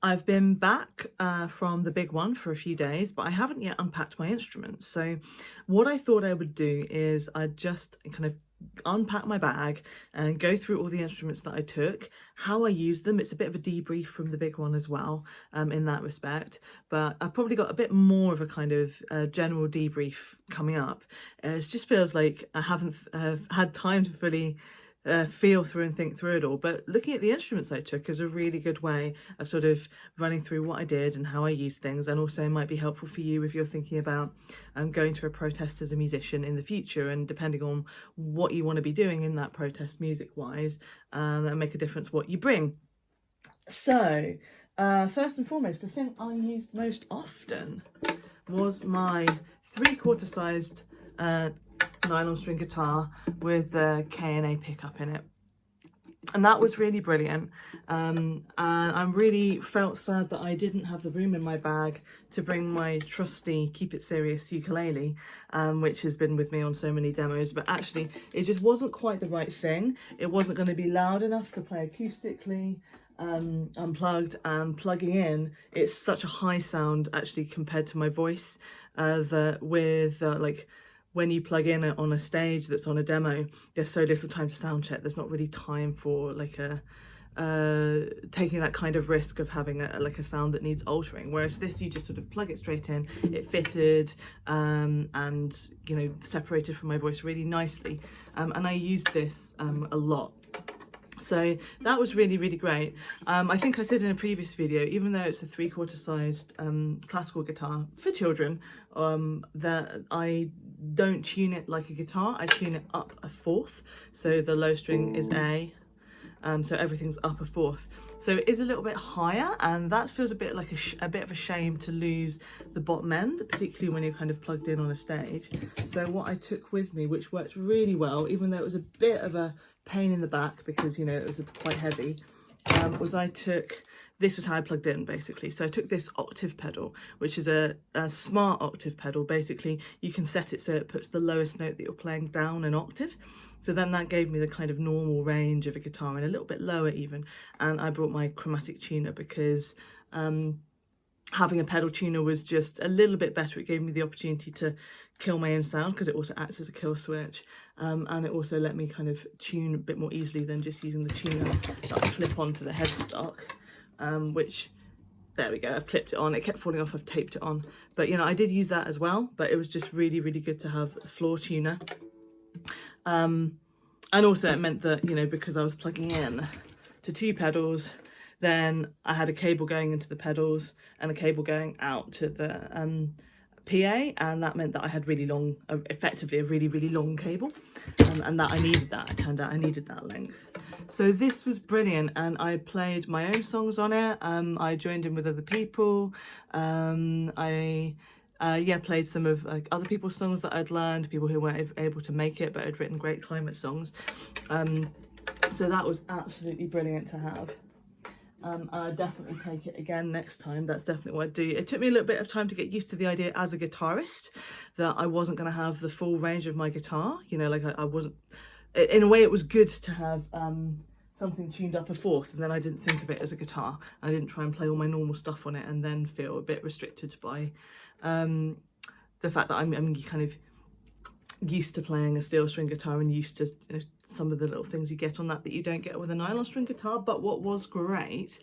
I've been back from the big one for a few days, but I haven't yet unpacked my instruments. So what I thought I would do is I'd just kind of unpack my bag and go through all the instruments that I took, how I used them. It's a bit of a debrief from the big one as well, in that respect, but I've probably got a bit more of a kind of general debrief coming up. It just feels like I haven't had time to fully feel through and think through it all, but looking at the instruments I took is a really good way of sort of running through what I did and how I used things, and also might be helpful for you if you're thinking about going to a protest as a musician in the future, and depending on what you want to be doing in that protest music wise, that'll make a difference what you bring. So first and foremost, the thing I used most often was my 3/4 sized nylon string guitar with the K&A pickup in it, and that was really brilliant. And I really felt sad that I didn't have the room in my bag to bring my trusty Keep It Serious ukulele, which has been with me on so many demos, but actually it just wasn't quite the right thing. It wasn't going to be loud enough to play acoustically, unplugged, and plugging in, it's such a high sound actually compared to my voice, that with like when you plug in on a stage that's on a demo, there's so little time to sound check. There's not really time for like a taking that kind of risk of having like a sound that needs altering, whereas this, you just sort of plug it straight in, it fitted, and you know, separated from my voice really nicely, and I used this a lot. So that was really, really great. I think I said in a previous video, even though it's a 3/4 sized classical guitar for children, that I don't tune it like a guitar. I tune it up a fourth. So the low string is A, so everything's up a fourth. So it is a little bit higher, and that feels a bit like a bit of a shame to lose the bottom end, particularly when you're kind of plugged in on a stage. So what I took with me, which worked really well, even though it was a bit of a pain in the back because, you know, it was quite heavy, was this was how I plugged in basically. So I took this octave pedal, which is a smart octave pedal. Basically, you can set it so it puts the lowest note that you're playing down an octave. So then that gave me the kind of normal range of a guitar and a little bit lower even. And I brought my chromatic tuner because having a pedal tuner was just a little bit better. It gave me the opportunity to kill my own sound because it also acts as a kill switch, and it also let me kind of tune a bit more easily than just using the tuner that I clip onto the headstock, which, there we go, I've clipped it on. It kept falling off, I've taped it on, but you know, I did use that as well, but it was just really, really good to have a floor tuner. And also it meant that, you know, because I was plugging in to two pedals, then I had a cable going into the pedals and a cable going out to the PA, and that meant that I had really long, effectively a really, really long cable, and that I needed that. It turned out I needed that length. So this was brilliant, and I played my own songs on it. I joined in with other people. Yeah, played some of like other people's songs that I'd learned, people who weren't able to make it but had written great climate songs. So that was absolutely brilliant to have. I'd definitely take it again next time. That's definitely what I'd do. It took me a little bit of time to get used to the idea as a guitarist that I wasn't going to have the full range of my guitar. You know, like I wasn't, in a way it was good to have something tuned up a fourth, and then I didn't think of it as a guitar. I didn't try and play all my normal stuff on it and then feel a bit restricted by the fact that I'm kind of used to playing a steel string guitar and used to, you know, some of the little things you get on that you don't get with a nylon string guitar. But what was great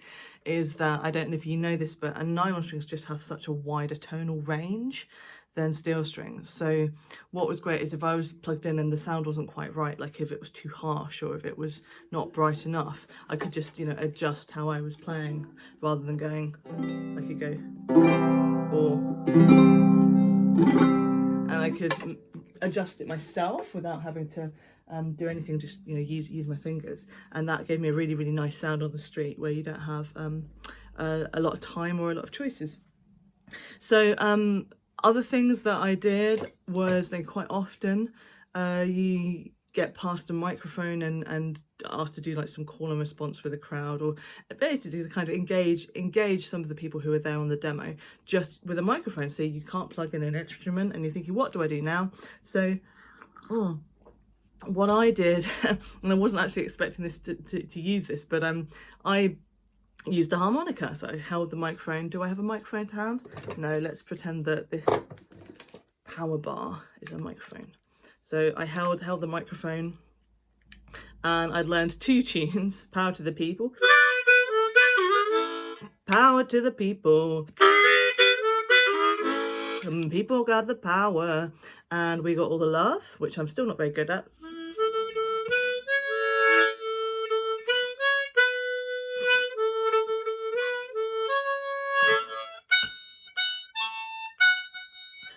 is that, I don't know if you know this, but nylon strings just have such a wider tonal range than steel strings. So what was great is if I was plugged in and the sound wasn't quite right, like if it was too harsh or if it was not bright enough, I could just, you know, adjust how I was playing rather than going, I could go, or, and I could adjust it myself without having to do anything, just, you know, use my fingers, and that gave me a really, really nice sound on the street where you don't have a lot of time or a lot of choices. So other things that I did was, then quite often you get past a microphone and asked to do like some call and response with a crowd, or basically to kind of engage some of the people who are there on the demo just with a microphone. So you can't plug in an instrument and you're thinking, what do I do now? So what I did, and I wasn't actually expecting this to use this, but I used a harmonica. So I held the microphone. Do I have a microphone to hand? No, let's pretend that this power bar is a microphone. So I held the microphone, and I'd learned 2 tunes. Power to the people. Power to the people. People got the power, and we got all the love, which I'm still not very good at.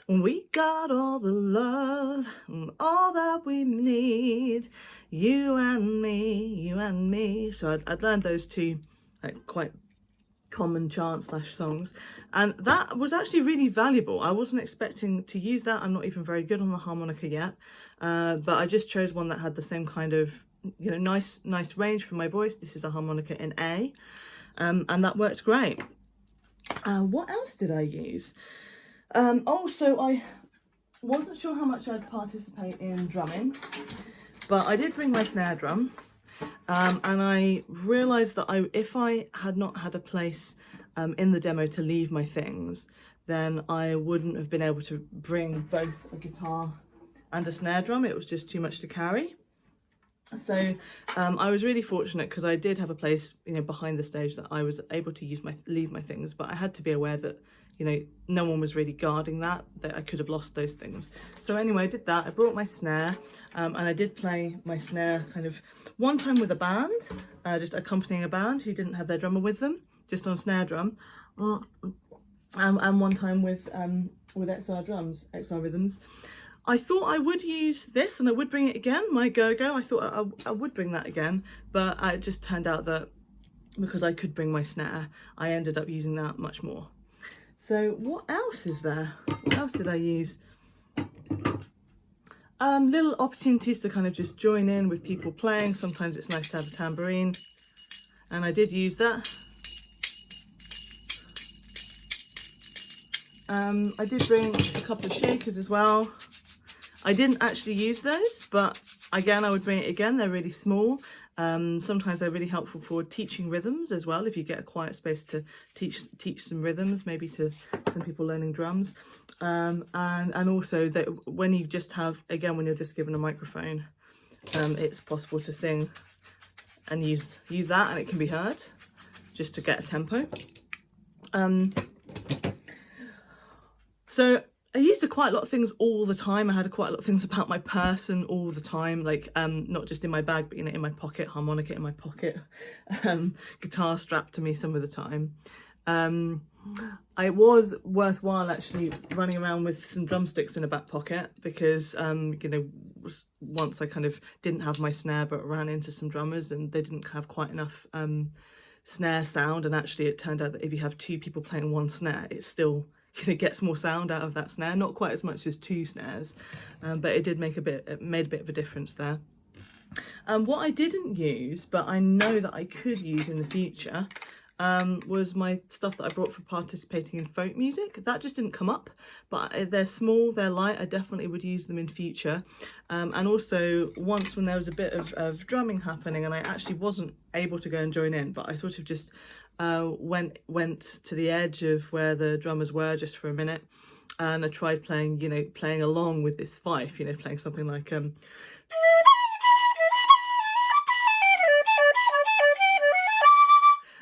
We got all the love, all that we need, you and me, you and me. So I'd learned those 2 like quite common chant / songs, and that was actually really valuable. I wasn't expecting to use that. I'm not even very good on the harmonica yet, but I just chose one that had the same kind of, you know, nice range for my voice. This is a harmonica in A, and that worked great. What else did I use? Also, I wasn't sure how much I'd participate in drumming, but I did bring my snare drum. And I realised that if I had not had a place in the demo to leave my things, then I wouldn't have been able to bring both a guitar and a snare drum. It was just too much to carry. So I was really fortunate because I did have a place, you know, behind the stage that I was able to leave my things, but I had to be aware that, you know, no one was really guarding that I could have lost those things. So anyway, I did that. I brought my snare, and I did play my snare kind of one time with a band, just accompanying a band who didn't have their drummer with them, just on snare drum, and one time with XR rhythms. I thought I would use this and I would bring it again, my go-go. I thought I would bring that again, but it just turned out that because I could bring my snare, I ended up using that much more. So what else is there? What else did I use? Little opportunities to kind of just join in with people playing. Sometimes it's nice to have a tambourine, and I did use that. I did bring a couple of shakers as well. I didn't actually use those, but again, I would bring it again. They're really small. Sometimes they're really helpful for teaching rhythms as well. If you get a quiet space to teach some rhythms, maybe to some people learning drums. And also that when you just have, again, when you're just given a microphone, it's possible to sing and use that, and it can be heard just to get a tempo. So I used quite a lot of things all the time. I had quite a lot of things about my person all the time, like not just in my bag, but, you know, in my pocket, harmonica in my pocket, guitar strapped to me some of the time. It was worthwhile actually running around with some drumsticks in a back pocket because, you know, once I kind of didn't have my snare but ran into some drummers and they didn't have quite enough snare sound, and actually it turned out that if you have 2 people playing one snare, it still, you know, gets more sound out of that snare, not quite as much as 2 snares, but it did made a bit of a difference there. What I didn't use, but I know that I could use in the future, was my stuff that I brought for participating in folk music. That just didn't come up, but they're small, they're light. I definitely would use them in future. And also once when there was a bit of drumming happening and I actually wasn't able to go and join in, but I sort of just went to the edge of where the drummers were just for a minute, and I tried playing, you know, playing along with this fife, you know, playing something like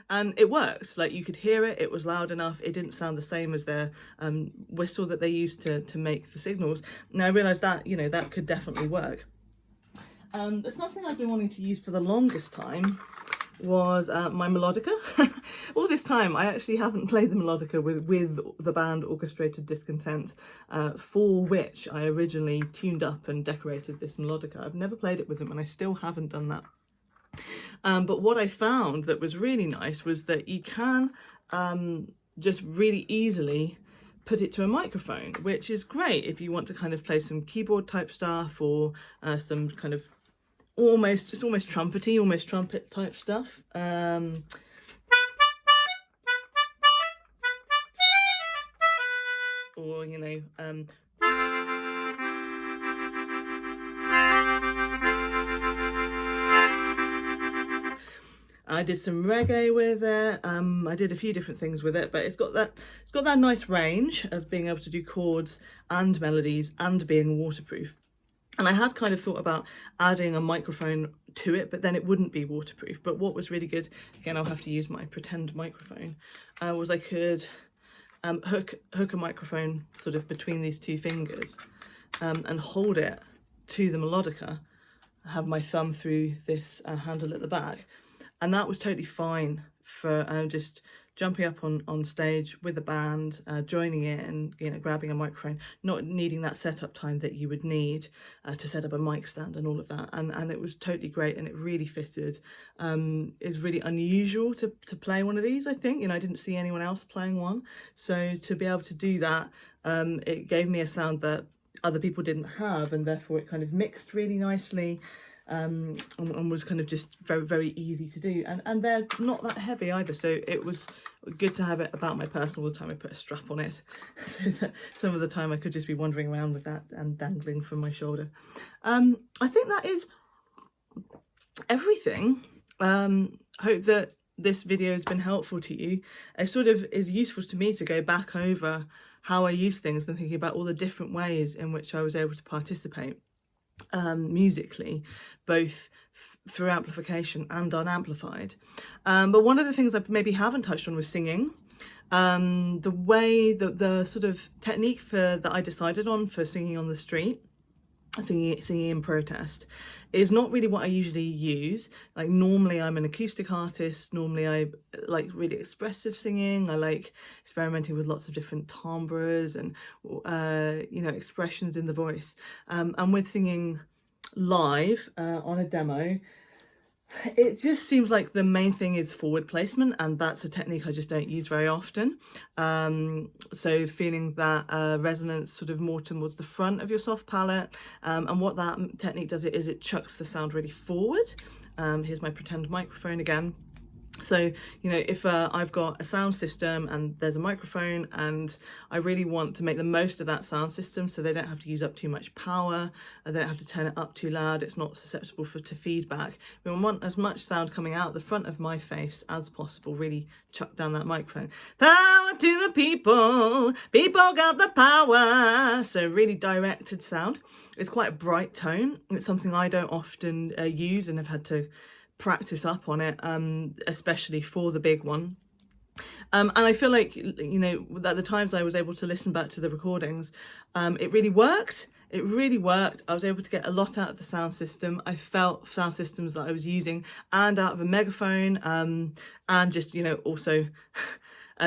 and it worked. Like, you could hear it, it was loud enough, it didn't sound the same as their whistle that they used to make the signals. And I realised that, you know, that could definitely work. But something I've been wanting to use for the longest time was my melodica. All this time I actually haven't played the melodica with the band Orchestrated Discontent, for which I originally tuned up and decorated this melodica. I've never played it with them and I still haven't done that. But what I found that was really nice was that you can just really easily put it to a microphone, which is great if you want to kind of play some keyboard type stuff, or some kind of almost trumpety, almost trumpet type stuff. Or, you know, I did some reggae with it. I did a few different things with it, but it's got that nice range of being able to do chords and melodies and being waterproof. And I had kind of thought about adding a microphone to it, but then it wouldn't be waterproof. But what was really good, again, I'll have to use my pretend microphone, was I could hook a microphone sort of between these two fingers and hold it to the melodica, have my thumb through this handle at the back, and that was totally fine for just jumping up on stage with a band, joining in, you know, grabbing a microphone, not needing that setup time that you would need to set up a mic stand and all of that. And it was totally great, and it really fitted. It's really unusual to play one of these, I think. You know, I didn't see anyone else playing one. So to be able to do that, it gave me a sound that other people didn't have, and therefore it kind of mixed really nicely. And was kind of just very, very easy to do, and they're not that heavy either, so it was good to have it about my person all the time. I put a strap on it so that some of the time I could just be wandering around with that and dangling from my shoulder. I think that is everything. Hope that this video has been helpful to you. It sort of is useful to me to go back over how I use things and thinking about all the different ways in which I was able to participate musically, both through amplification and unamplified. But one of the things I maybe haven't touched on was singing. The way that the sort of technique that I decided on for singing on the street, singing in protest, is not really what I usually use. Like, normally I'm an acoustic artist, normally I like really expressive singing, I like experimenting with lots of different timbres and you know, expressions in the voice, and with singing live on a demo, it just seems like the main thing is forward placement, and that's a technique I just don't use very often. So feeling that resonance sort of more towards the front of your soft palate, and what that technique does is it chucks the sound really forward. Here's my pretend microphone again. So, you know, if I've got a sound system and there's a microphone, and I really want to make the most of that sound system so they don't have to use up too much power, they don't have to turn it up too loud, it's not susceptible to feedback. We want as much sound coming out the front of my face as possible, really chuck down that microphone. Power to the people, people got the power. So really directed sound. It's quite a bright tone. It's something I don't often use, and have had to practice up on it, especially for the big one. And I feel like, you know, at the times I was able to listen back to the recordings, it really worked. It really worked. I was able to get a lot out of the sound system. I felt sound systems that I was using, and out of a megaphone, and just, you know, also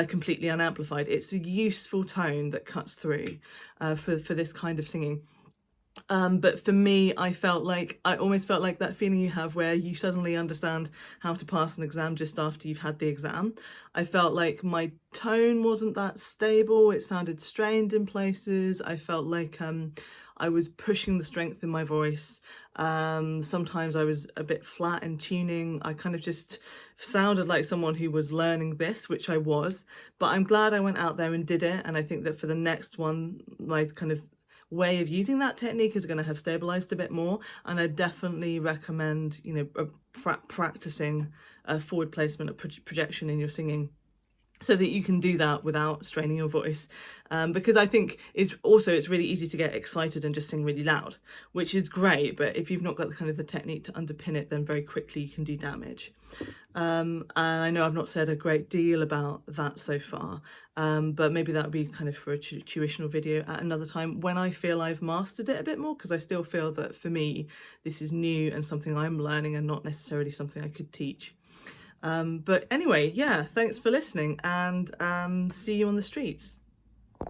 completely unamplified. It's a useful tone that cuts through for this kind of singing. But for me, I almost felt like that feeling you have where you suddenly understand how to pass an exam just after you've had the exam. I felt like my tone wasn't that stable. It sounded strained in places. I felt like I was pushing the strength in my voice. Sometimes I was a bit flat in tuning. I kind of just sounded like someone who was learning this, which I was. But I'm glad I went out there and did it. And I think that for the next one, my kind of way of using that technique is going to have stabilized a bit more, and I definitely recommend, you know, practicing forward placement of projection in your singing, so that you can do that without straining your voice, because I think it's really easy to get excited and just sing really loud, which is great, but if you've not got the technique to underpin it, then very quickly you can do damage. And I know I've not said a great deal about that so far, but maybe that would be kind of for a tuitional video at another time when I feel I've mastered it a bit more, because I still feel that for me this is new and something I'm learning, and not necessarily something I could teach. But anyway, yeah, thanks for listening, and see you on the streets.